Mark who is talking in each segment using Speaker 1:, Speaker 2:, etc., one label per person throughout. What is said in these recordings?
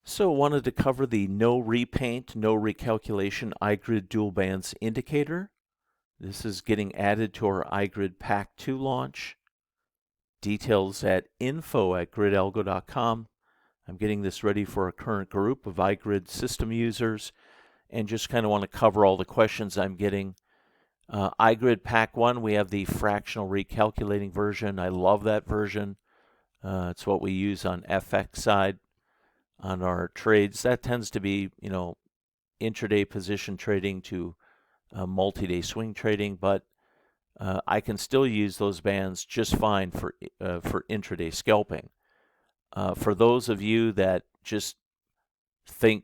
Speaker 1: So wanted to cover the no repaint, no recalculation iGrid dual bands indicator. This is getting added to our iGrid Pack 2 launch. Details at info@gridalgo.com. I'm getting this ready for a current group of iGrid system users and just kind of want to cover all the questions I'm getting. iGrid Pack 1, we have the fractional recalculating version. I love that version. It's what we use on FX side. On our trades, that tends to be, intraday position trading to multi-day swing trading, but I can still use those bands just fine for intraday scalping. For those of you that just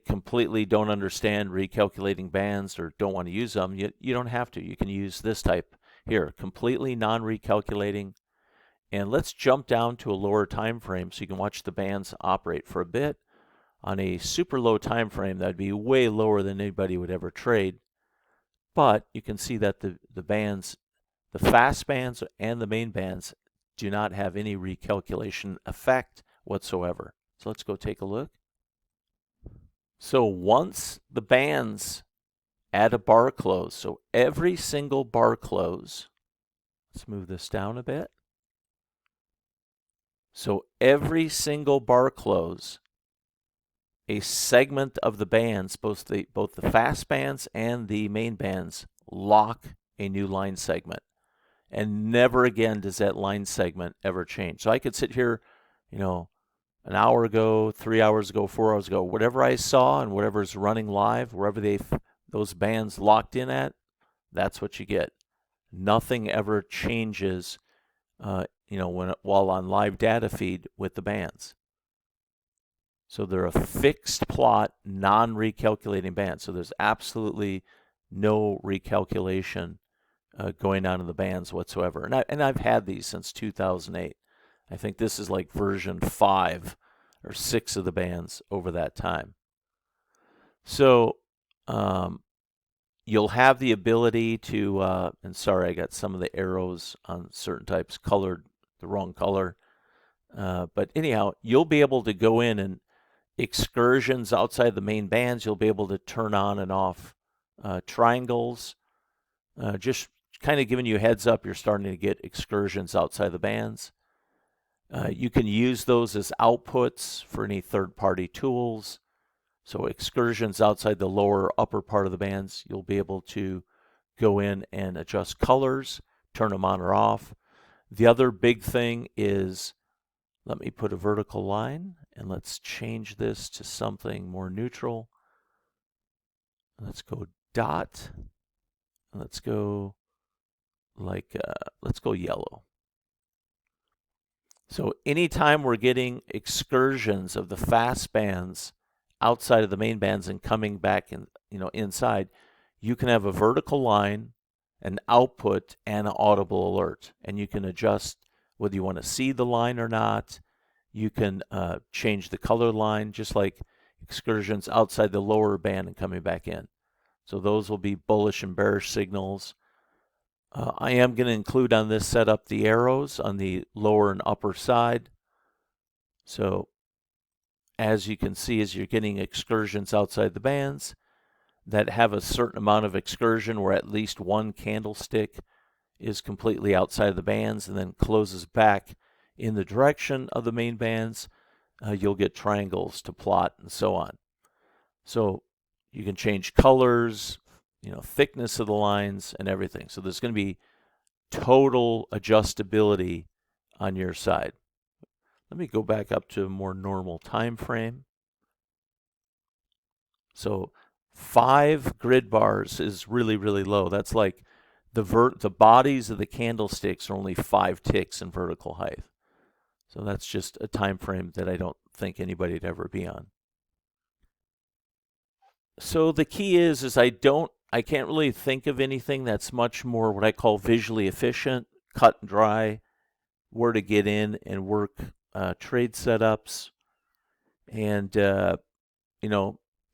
Speaker 1: completely don't understand recalculating bands or don't want to use them, you don't have to. You can use this type here, completely non-recalculating. And let's jump down to a lower time frame so you can watch the bands operate for a bit. On a super low time frame, that'd be way lower than anybody would ever trade. But you can see that the bands, the fast bands and the main bands, do not have any recalculation effect whatsoever. So let's go take a look. So once the bands add a bar close, so every single bar close, let's move this down a bit. So every single bar close, a segment of the bands, both the fast bands and the main bands, lock a new line segment. And never again does that line segment ever change. So I could sit here, an hour ago, 3 hours ago, 4 hours ago, whatever I saw and whatever's running live, wherever those bands locked in at, that's what you get. Nothing ever changes, while on live data feed with the bands. So they're a fixed plot, non-recalculating band. So there's absolutely no recalculation going on in the bands whatsoever. And I've had these since 2008. I think this is like version 5 or 6 of the bands over that time. So you'll have the ability to, and sorry, I got some of the arrows on certain types colored the wrong color. But anyhow, you'll be able to go in and excursions outside the main bands. You'll be able to turn on and off triangles. Just kind of giving you a heads up, you're starting to get excursions outside the bands. You can use those as outputs for any third-party tools. So excursions outside the lower upper part of the bands, you'll be able to go in and adjust colors, turn them on or off. The other big thing is, let me put a vertical line and let's change this to something more neutral. Let's go dot. Let's go let's go yellow. So anytime we're getting excursions of the fast bands outside of the main bands and coming back in, inside, you can have a vertical line, an output, and an audible alert. And you can adjust whether you want to see the line or not. You can change the color line, just like excursions outside the lower band and coming back in. So those will be bullish and bearish signals. I am going to include on this setup the arrows on the lower and upper side. So as you can see, as you're getting excursions outside the bands that have a certain amount of excursion where at least one candlestick is completely outside of the bands and then closes back in the direction of the main bands, you'll get triangles to plot and so on. So you can change colors, thickness of the lines and everything. So there's going to be total adjustability on your side. Let me go back up to a more normal time frame. So 5 grid bars is really, really low. That's like the bodies of the candlesticks are only 5 ticks in vertical height. So that's just a time frame that I don't think anybody'd ever be on. So the key is I can't really think of anything that's much more what I call visually efficient, cut and dry, where to get in and work trade setups. And,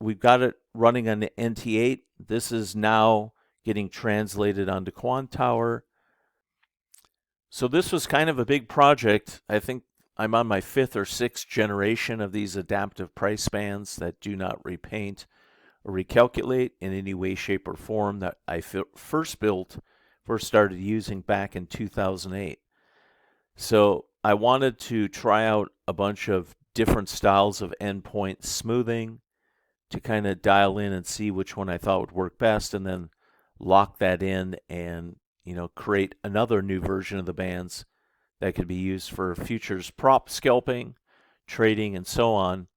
Speaker 1: we've got it running on the NT8. This is now getting translated onto Quant Tower. So this was kind of a big project. I think I'm on my 5th or 6th generation of these adaptive price bands that do not repaint or recalculate in any way, shape, or form that I first started using back in 2008. So I wanted to try out a bunch of different styles of endpoint smoothing to kind of dial in and see which one I thought would work best, and then lock that in and create another new version of the bands that could be used for futures prop scalping, trading, and so on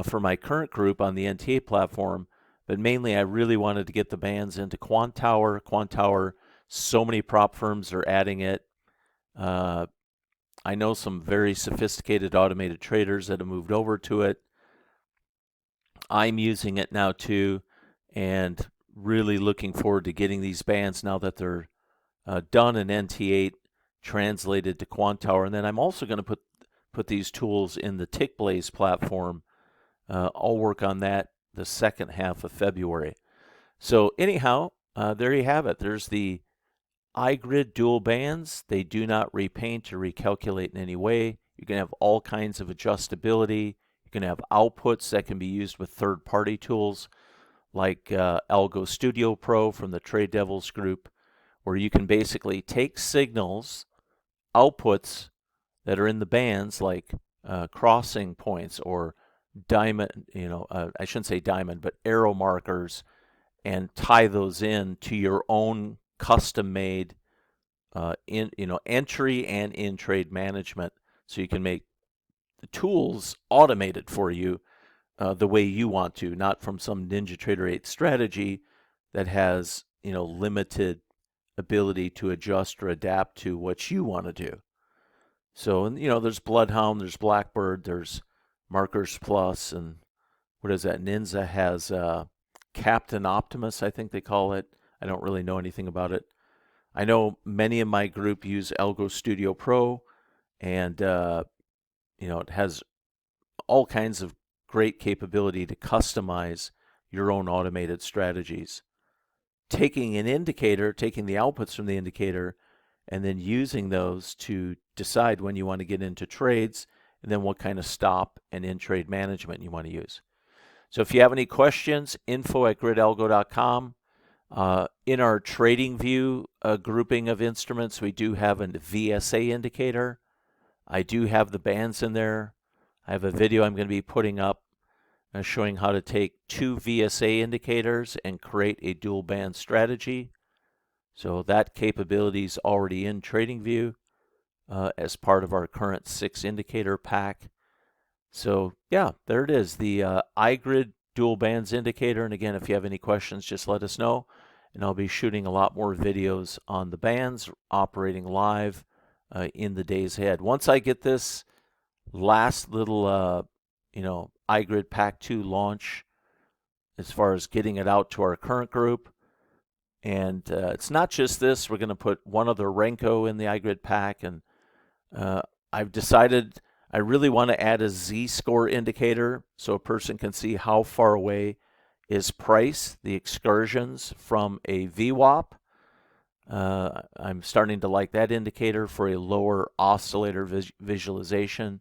Speaker 1: for my current group on the NTA platform. But mainly, I really wanted to get the bands into Quant Tower. Quant Tower, so many prop firms are adding it. I know some very sophisticated automated traders that have moved over to it. I'm using it now too, and really looking forward to getting these bands now that they're done in NT8, translated to Quant Tower. And then I'm also going to put these tools in the TickBlaze platform. I'll work on that the second half of February. So anyhow, there you have it. There's the iGrid dual bands. They do not repaint or recalculate in any way. You can have all kinds of adjustability. You can have outputs that can be used with third-party tools like Algo Studio Pro from the Trade Devils group, where you can basically take signals, outputs that are in the bands like crossing points or diamond, I shouldn't say diamond, but arrow markers, and tie those in to your own custom-made entry and in-trade management, so you can make the tools automated for you the way you want to, not from some NinjaTrader 8 strategy that has limited ability to adjust or adapt to what you want to do. So, and there's Bloodhound, there's Blackbird, there's Markers Plus, and what is that? Ninja has Captain Optimus, I think they call it. I don't really know anything about it. I know many in my group use Algo Studio Pro, and it has all kinds of great capability to customize your own automated strategies. Taking an indicator, taking the outputs from the indicator, and then using those to decide when you want to get into trades, and then what kind of stop and in-trade management you want to use. So if you have any questions, info@gridalgo.com. In our trading view grouping of instruments, we do have a VSA indicator. I do have the bands in there. I have a video I'm going to be putting up showing how to take 2 VSA indicators and create a dual band strategy. So that capability is already in TradingView as part of our current 6 indicator pack. So yeah, there it is, the iGrid dual bands indicator. And again, if you have any questions, just let us know. And I'll be shooting a lot more videos on the bands operating live in the days ahead. Once I get this last little, iGrid Pack 2 launch, as far as getting it out to our current group, and it's not just this. We're going to put one other Renko in the iGrid pack, and I've decided I really want to add a Z-score indicator so a person can see how far away is price, the excursions, from a VWAP. I'm starting to like that indicator for a lower oscillator visualization.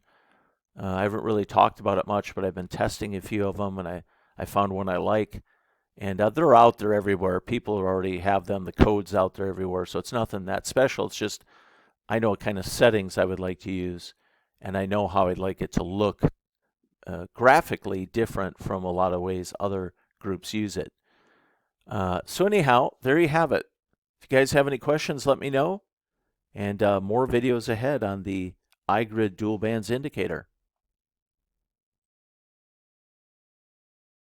Speaker 1: I haven't really talked about it much, but I've been testing a few of them, and I found one I like. And they're out there everywhere. People already have them. The code's out there everywhere, so it's nothing that special. It's just I know what kind of settings I would like to use, and I know how I'd like it to look graphically different from a lot of ways other groups use it. So anyhow, there you have it. If you guys have any questions, let me know. And more videos ahead on the iGrid dual bands indicator.